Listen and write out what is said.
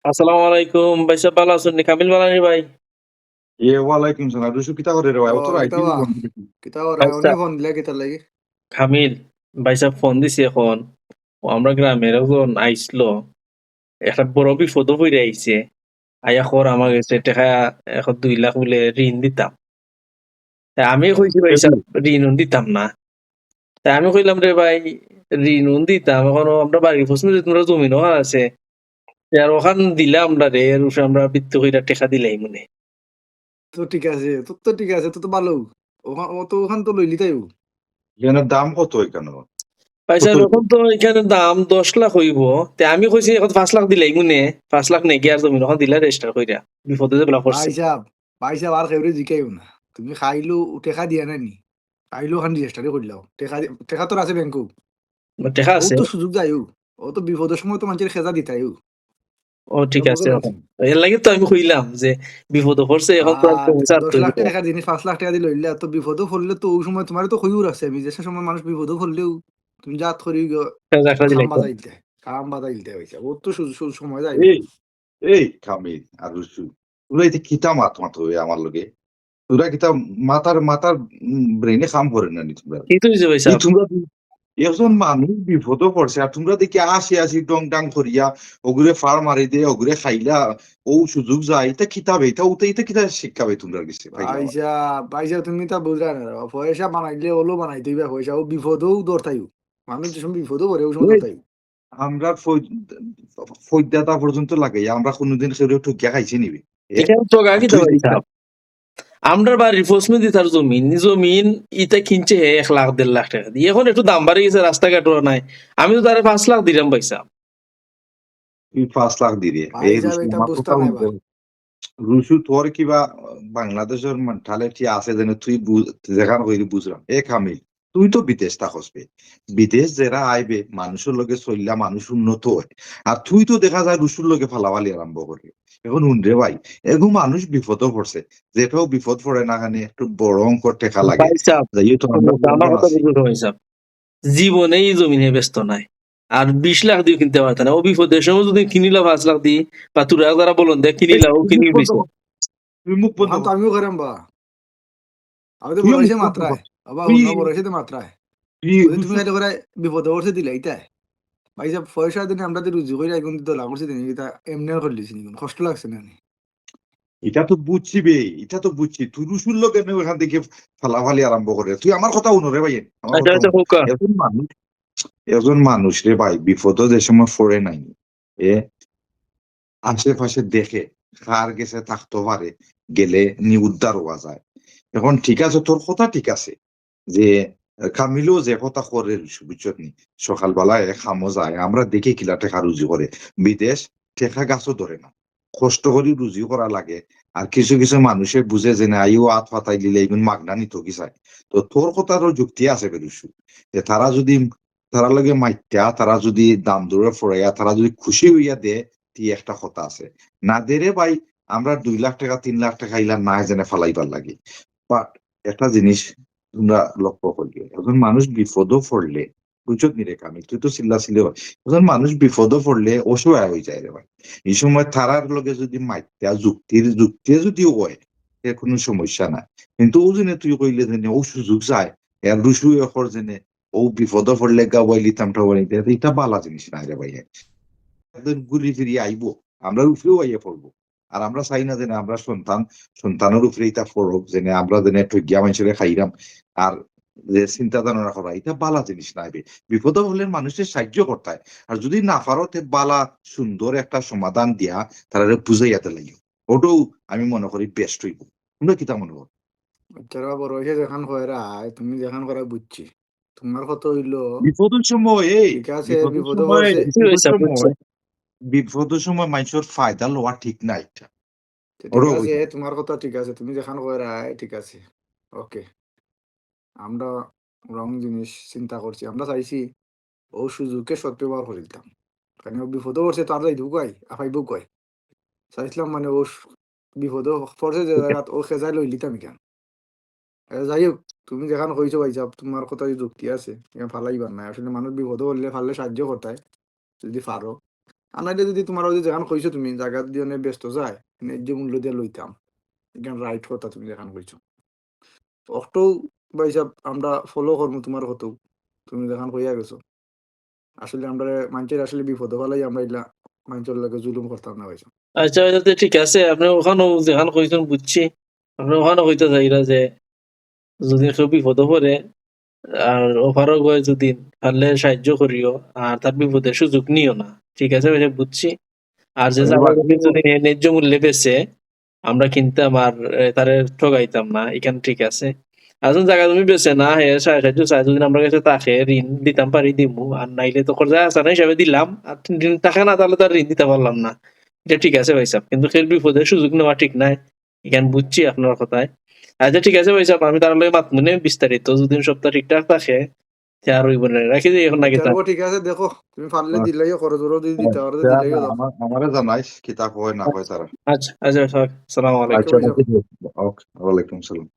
আসসালামু আলাইকুম ভাই সাহেব, ভালো আছেন নি? কামিল বানানি ভাই। ওয়ালাইকুম সালাম। রুশু কিতা করে রে ভাই? ও অত রাইতে কিতাবা ফোন দিলি? কিতাবা ভাই রায়নে সাহেব ফোন দিলে কিতার লাগি? কামিল, ভাই সাহেব ফোন দিছি এখন। ও আমরা গ্রামের একজন আইছিল, একটা বড় বিপদ হইরা আইছে। আইয়া খবর আমার কাছে টাকা এখন 2 লাখ বলে ঋণ দিতাম। তা আমি কইছি ভাই কেদি? সাহেব ঋণ দিতাম না। তা আমি কইলাম রে ভাই ঋণ দিতাম, এখন আমরা বাড়ির পছন্দ তোমরা জমিন ওখান আছে। আর ওখান দিলে আমরা রে এর উপরে আমরা বৃত্তি কইরা টাকা দিলাই মনে। তো ঠিক আছে, তোর তো ঠিক আছে, তো ভালো। ও তো ওখান তো লইলি তাইও। এখানে দাম কত এখানে? ভাই কত সাহেব হইব? এখন তো এখানে দাম 10 লাখ হইব। তে আমি কইছি এখন 5 লাখ দিলাই মনে। 5 লাখ নেই আর জমিন ওখান দিলে রেজিস্টার কইরা বিপদে যে বেলা ভাই পড়ছে। সাহেব, ভাই সাহেব আর কেউরে জিকাইও না। তুমি খাইলো টেকা দিয়া নাই নি? খাইলো ওখান রেজিস্টারে করলাও। টেকা তোর আছে ব্যাংকও। টাকা ও আছে। তো সুযোগ যাইও। ও তো বিপদের সময় তো মানুষের খেজা দিতাইও। ও ঠিক সম্পর্কে আছে এখন। জানছি। এর লাগি তো আমি কইলাম যে বিপদে পড়ছে এখন তো আর আর জমি ছাড়তে 10 লাখ হইব। টাকা জিনিস 5 লাখ টাকা দিয়ে লইলে তো বিপদও পড়লে তো ওই সময় তোমার তো কইও রাখছে আমি যে সে সময় মানুষ বিপদও পড়লেও তুমি জাত করি টাকা খাম দিলাই তো। বাজাইতে খাম বাজাইতে হইছে ও তো সময় যাইও। এই এই কামিল আর রুশু, তোরা এতে কিতা মাত হয়ে আমার লগে? তোরা কিতা মাথার ব্রেনে কাম করে না নি তোমরা? কি তো হইছে ভাই এই সাহেব? তোমরা একজন মানুষ বিপদও পড়ছে আর তোমরা দেখি আসি ডং ডাং করিয়া ওগুরে ফার মারি দিয়ে ওগুরে খাইলা ও সুযোগ যায় এটা কিতাবে এটা কিতা শিক্ষাবে তোমরা গেছে পাইলাম। পয়সা পয়সা তুমি তা বুঝলা না পয়সা বানাইলে ওলো বানাই দিবা পয়সা ও বিপদও দৌড়াইও মানুষ যে সময় বিপদও করে ওই সময় এই দৌড়াইও। আমরা ফৈদাতা পর্যন্ত লাগাই আমরা কোনোদিন কেউ ঠকিয়া খাইছি নিবি? এখানে তো আর গাগি দা তুই ভাই দেখতা সাহেব। আমরার বাড়ির পছন্দ দিতার জমিন ইটা কিনছে 1 লাখ 1.5 লাখ টাকা দিয়ে। এখন একটু দাম বাড়ে গেছে, রাস্তাঘাটও নাই। আমি তো তারে 5 লাখ দিলাম ভাই সাহেব। তুই 5 লাখ দিবি এই পয়সা রুসু এটা আমার বুঝতা কথা নাই শুনতে ভাই। হবে। রুসু তোর কিবা বাংলাদেশের মেন্টালিটি আছে যেন তুই যেখান কইরি বুঝলাম এ কামিল তুই তো বিদেশ থাকস বে বিদেশ যারা আইবে মানুষের লগে চললা মানুষ উন্নত হয় আর তুই তো দেখা যায় রুসুর লগে ফালাফালি আরম্ভ করে এখন রে ভাই এরকম মানুষ বিপদও পড়ছে যেটাও বিপদ পড়ে না খানে একটু বড় অঙ্কর টেকা লাগে ভাই সাহেব যাইও তো আমরা আমার বড়জন কথা আছি। বুঝতে ভাই সাহেব, জীবনেই জমিনে ব্যস্ত নাই। আর 20 লাখ দিয়ে কিনতে পারত না। ও বিপদের সময় যদি কিনিলা 5 লাখ দিয়ে, বা তুরা যারা বলুন দেখ এই, কিনিলা ও তুই কিনি মুখ বন্ধ দিছে। কর, তুই মুখ বন্ধ ওখান তো কর, আমিও করেন বা আমি তো বড় তুইও মুখ হয়েছে বন্ধ কর। মাত্রায় বাবা তুই অন্য বড় হয়েছে তো মাত্রায় তুই ওদের তুমি রুসু খাইতে করে বিপদে পড়ছে দিলে এইটাই পয়সা পয়সা দিনে আমরা তো রুজি করে এখন দিতে লাভ করছি দিনে এটা এমনি করলিছি নি কষ্ট লাগছে না নি? এটা তো বুঝছি বে এটা তো বুঝছি তুই রুসুর লোক এনে ওখান থেকে ফালাফালি আরম্ভ করে তুই আমার কথা শুনো রে ভাই আমার আচ্ছা কথা আচ্ছা শুনো হোকা। একজন মানুষ একজন মানুষ রে ভাই বিপদ যে সময় পড়ে নাই এ আশেপাশে দেখে কার গেছে থাকতে পারে গেলে নি উদ্ধার হওয়া যায় এখন ঠিক আছে তোর কথা ঠিক আছে যে কামিলেও যে কথা করে বুঝছত নি সকালবেলায় খামো যায় আমরা দেখি কিলা টেকা রুজি করে বিদেশ টেকা গাছও ধরে না কষ্ট করে রুজি করা লাগে আর কিছু কিছু মানুষে বুঝে যে না আইও আত ফাতাই দিলে এগুন মাগনা নিত কি চায় তো তোর কথারও যুক্তি আছে বেরুসু যে তারা যদি তারা লগে মাইত্যা তারা যদি দাম দৌড়ে ফরাইয়া তারা যদি খুশি হইয়া দেয় তি একটা কথা আছে না দে রে ভাই আমরা 2 লাখ টাকা 3 লাখ টাকা ইলা না জেনে ফালাইবার লাগে বাট একটা জিনিস তোমরা লক্ষ্য করিও এখন মানুষ বিপদও পড়লে বুঝছত নি রে কামিল তুই তো চিল্লা এখন মানুষ বিপদও পড়লে অসহায় হয়ে যায় রে ভাই এই সময় থারার লগে যদি মাইত্যা যুক্তি যদিও হয় এর কোনো সমস্যা নাই কিন্তু ও জেনে তুই কইলে জেনে ও সুযোগ চায় এর রুসু এখন জেনে ও বিপদও পড়লে গাওয়াই লিতাম টাওয়াই এটা বালা জিনিস নাই রে ভাই একদিন ঘুরি ফিরি আইবো আমরা উপরেও আইয়া পড়বো আর আমরা চাই না যে না আমরা সন্তানের উপরে এটা পড়ব যে না আমরা যেন একটু গিয়া মানুষের খাইরাম আর যে চিন্তা ধারণা করা এটা বালা জিনিস নাইবে বিপদ হলে মানুষের সাহায্য করতে হয় আর যদি না পারো তে বালা সুন্দর একটা সমাধান দিয়া তারা বুঝাইয়াতে লাগিও ওটাও আমি মনে করি বেস্ট হইব তোমরা কিতা মনে করো যারা বড় হয়েছে যেখান কয়রা তুমি যেখান করা বুঝছি তোমার কত হইলো বিপদের সময় এই ঠিক আছে বিপদের বিপদে সময় পড়ছে বুঝছি ভাই বিপদের সাহেব, বুঝছি। সময় বিপদের সময় মানুষের ফায়দা লওয়া ঠিক না এটা তো ঠিক ওটাও আছে কইতাম তোমার কথা ঠিক আছে তুমি যেখান কয়রা ঠিক আছে ওকে আমরা রং জিনিস চিন্তা করছি আমরা চাইছি ও সুযোগকে সৎ ব্যবহার করে দিতাম কারণ ও বিপদে পড়ছে তার যাই ঢুকাই আফাইব কয় চাইছিলাম মানে ও বিপদে পড়ছে যে জায়গা ও খেজাই লই লিতাম কেন যাই হোক তুমি যেখান কইছো ভাই সাহেব তোমার কথা যুক্তি আছে ফালাইবার নাই আসলে মানুষ বিপদে পড়লে ফাললে সাহায্য করতে হয় যদি পারো আর নাইলে যদি তোমার ওই যে যেখান কইছো তুমি জায়গা দিয়ে অনেক ব্যস্ত যায় ন্যায্য মূল্য দিয়ে লইতাম এখান রাইট কথা তুমি যেখান কইছো অটো ভাই সাহেব আমরা ফলো করবো তোমার কত তুমি যেখান কইয়া গেছো আসলে আমরা মানুষের আসলে বিপদ হলাই আমরা এগুলা মানুষের লাগে জুলুম করতাম না ভাই সাহেব। আচ্ছা তো ঠিক আছে, আপনি ওখানেও যেখান কইছেন বুঝছি, আপনি ওখানে কইতে চাইরা যে যদি কেউ বিপদে পড়ে আর ওভারও গয় যদি পারলে সাহায্য করিও আর তার বিপদের সুযোগ নিও না। ঠিক আছে ভাই সাহেব, বুঝছি। আর যে এবার জায়গাগুলি যদি ন্যায্য মূল্যে বেচে আমরা কিনতাম আর তারে ঠগাইতাম না, এখানে ঠিক আছে। আর যখন জায়গা তুমি বেচে না হে সাহায্য চাই যদি আমরা কাছে তাকে ঋণ দিতাম পারি দিমু, আর নাইলে তো খরচা আছে না হিসাবে দিলাম, আর ঋণ থাকে না তাহলে তার ঋণ দিতে পারলাম না। এটা ঠিক আছে ভাই সাহেব, কিন্তু খেল বিপদের সুযোগ নেওয়া ঠিক নাই। এখানে বুঝছি আপনার কথায়। আচ্ছা ঠিক আছে ভাই সাহেব, আমি তাহলে মাতমুনে বিস্তারিত যদি সপ্তাহ ঠিকঠাক থাকে আর ওই বলে রাখি দিই এখন নাকি আচ্ছা গো, ঠিক আছে দেখো তুমি পারলে দিলাইও খরচ যদি দিতে পারো তো দিলাইও দাও। আমারে জানাইস কিতাব হয় না হয় তারা। আচ্ছা আচ্ছা সালাম আলাইকুম। আচ্ছা ভাই সাহেব। ওকে, ওয়ালাইকুম সালাম।